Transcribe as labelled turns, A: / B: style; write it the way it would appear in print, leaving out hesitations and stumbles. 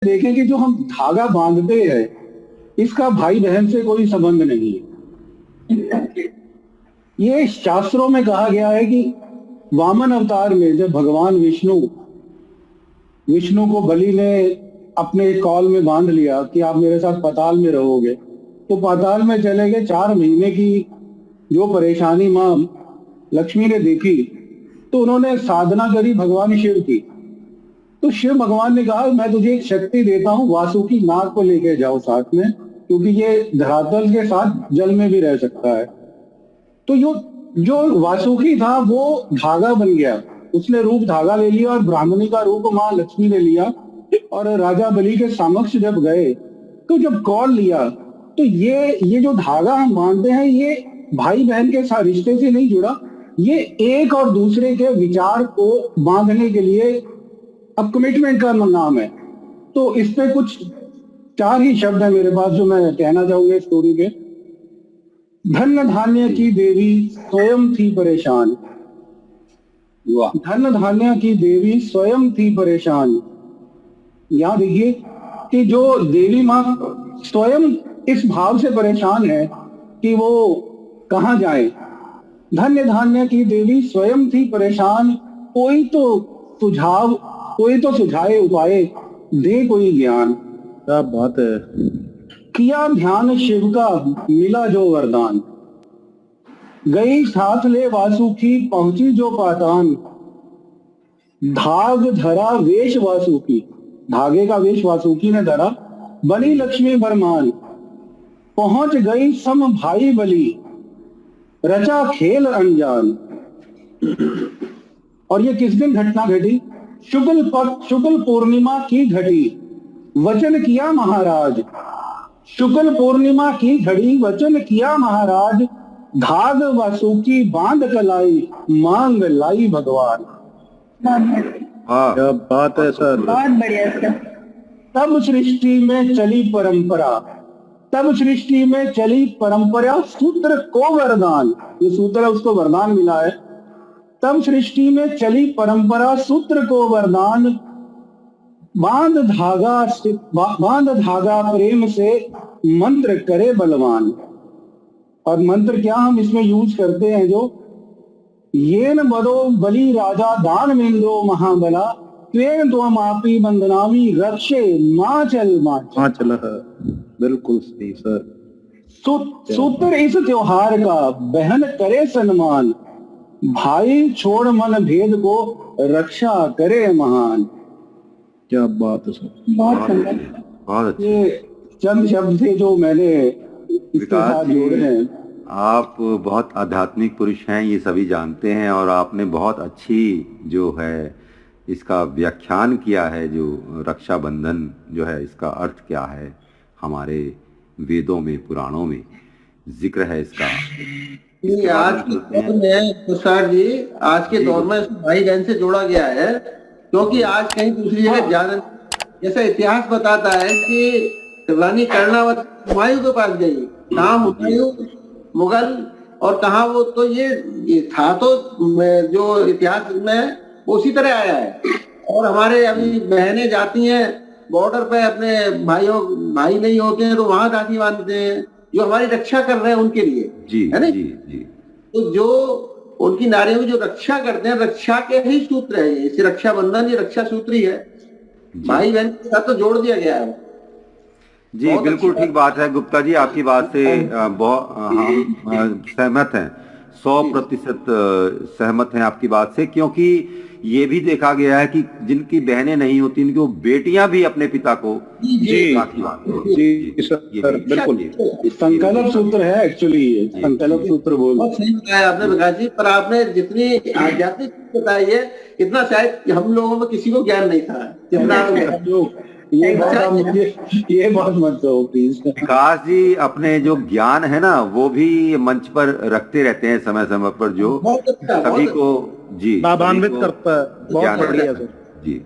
A: देखें कि जो हम धागा बांधते हैं इसका भाई बहन से कोई संबंध नहीं है। ये शास्त्रों में कहा गया है कि वामन अवतार में जब भगवान विष्णु विष्णु को बलि ने अपने कॉल में बांध लिया कि आप मेरे साथ पाताल में रहोगे, तो पाताल में चले गए। 4 महीने की जो परेशानी मां लक्ष्मी ने देखी, तो उन्होंने साधना करी भगवान शिव की। तो शिव भगवान ने कहा मैं तुझे एक शक्ति देता हूं, वासुकी नाग को लेके जाओ साथ में, क्योंकि ये धरातल के साथ जल में भी रह सकता है। तो जो जो वासुकी था वो धागा बन गया, उसने रूप धागा ले लिया और ब्राह्मणी का रूप मां लक्ष्मी ने लिया। और राजा बलि के समक्ष जब गए तो जब कॉल लिया, तो ये जो धागा हम बांधते हैं ये भाई बहन के साथ रिश्ते से नहीं जुड़ा, ये एक और दूसरे के विचार को बांधने के लिए अब कमिटमेंट का नाम है। तो इस पे कुछ 4 ही शब्द है मेरे पास जो मैं कहना चाहूंगा इस स्टोरी पे। धन धान्य की देवी स्वयं थी परेशान। धन धान्य की देवी स्वयं थी परेशान। यहाँ देखिए कि जो देवी माँ स्वयं इस भाव से परेशान है कि वो कहाँ जाए। धन्य धान्य की देवी स्वयं थी परेशान, कोई तो सुझाए उपाय, दे कोई ज्ञान।
B: क्या बात है।
A: किया ध्यान शिव का मिला जो वरदान, गई साथ ले वासुकी पहुंची जो पातान। धाग धरा वेश वासुकी, धागे का वेश वासुकी ने धरा, बनी लक्ष्मी बरमान। पहुंच गई सम भाई बलि, रचा खेल अनजान। और ये किस दिन घटना घटी? शुक्ल पक्ष शुक्ल पूर्णिमा की घड़ी, वचन किया महाराज। शुक्ल पूर्णिमा की घड़ी, वचन किया महाराज। धाग वासुकी बांध कलाई, मांग लाई भगवान।
B: क्या बात है सर,
C: बहुत बढ़िया सर।
A: तब सृष्टि में चली परंपरा, तब सृष्टि में चली परंपरा, सूत्र को वरदान। ये सूत्र है, उसको वरदान मिला है। तब सृष्टि में चली परंपरा, सूत्र को वरदान। बांध धागा प्रेम से, मंत्र करे बलवान। और मंत्र क्या हम इसमें यूज करते हैं, जो ये न बदो बलि राजा दान मिंदो महाबला, त्वेन त्वम आपी बंदनामी, रक्षे माचल
B: चला है। बिल्कुल सही सर।
A: सूत्र इस त्योहार का, बहन करे सन्मान। भाई छोड़ मन भेद को, रक्षा करे महान।
B: क्या बात है सर,
C: बहुत सुंदर।
D: बहुत अच्छे।
A: ये चंद शब्द थे जो मैंने इसके साथ जोड़े हैं।
D: आप बहुत आध्यात्मिक पुरुष हैं, ये सभी जानते हैं, और आपने बहुत अच्छी जो है इसका व्याख्यान किया है। जो रक्षाबंधन जो है इसका अर्थ क्या है, हमारे वेदों में पुराणों में जिक्र है इसका।
E: आज के दौर में तुषार जी, आज के दौर में भाई बहन से जोड़ा गया है, क्योंकि आज कहीं दूसरी जगह जाना। जैसा इतिहास बताता है कि रानी कर्णावती हुमायूं के पास गई, कहाँ हुमायूं मुगल और कहाँ वो, तो ये था तो जो इतिहास में उसी तरह आया है। और हमारे अभी बहनें जाती हैं बॉर्डर पे, अपने भाई नहीं होते हैं तो वहां राखी बांधते हैं, जो हमारी रक्षा कर रहे हैं उनके लिए,
D: जी
E: है ना
D: जी जी।
E: तो जो उनकी नारियों की जो रक्षा करते हैं, रक्षा के ही सूत्र है ये, इसे रक्षाबंधन ये रक्षा सूत्र ही है। भाई बहन के साथ तो जोड़ दिया गया है
D: जी। बिल्कुल ठीक बात है गुप्ता जी, आपकी बात से बहुत हम सहमत हैं, 100% सहमत हैं आपकी बात से। क्योंकि ये भी देखा गया है कि जिनकी बहनें नहीं होती उनकी वो बेटियां भी अपने पिता को राखी बांधती हैं।
B: जी सर, बिल्कुल।
A: संकल्प सूत्र है एक्चुअली, ये संकल्प सूत्र बोल।
E: बहुत सही बताया आपने विकास जी, पर आपने जितनी आध्यात्मिक बताई है, इतना शायद हम लोगों में किसी को ज्ञान नहीं था जितना
A: ये बात मत कहो प्लीज।
D: विकास जी अपने जो ज्ञान है ना वो भी मंच पर रखते रहते हैं समय समय पर, जो सभी को जी
B: लाभान्वित करता है। बहुत बढ़िया सर
D: जी।